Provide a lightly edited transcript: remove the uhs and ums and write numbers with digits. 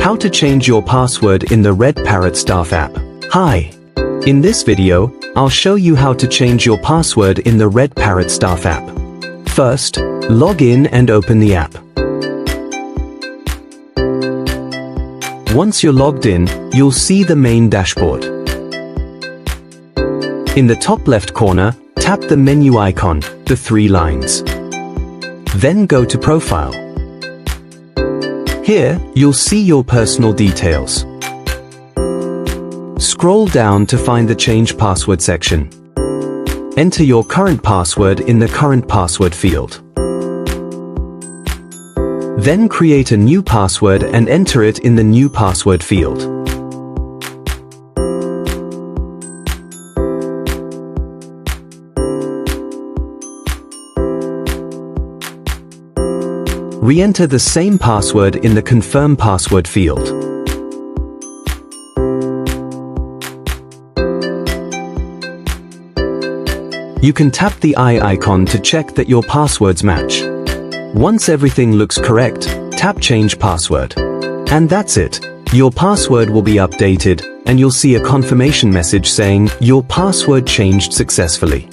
How to change your password in the Red Parrot Staff App. Hi! In this video, I'll show you how to change your password in the Red Parrot Staff App. First, log in and open the app. Once you're logged in, you'll see the main dashboard. In the top left corner, tap the menu icon, the 3 lines. Then go to Profile. Here, you'll see your personal details. Scroll down to find the Change Password section. Enter your current password in the Current Password field. Then create a new password and enter it in the New Password field. Re-enter the same password in the Confirm Password field. You can tap the eye icon to check that your passwords match. Once everything looks correct, tap Change Password. And that's it. Your password will be updated, and you'll see a confirmation message saying, "Your password changed successfully."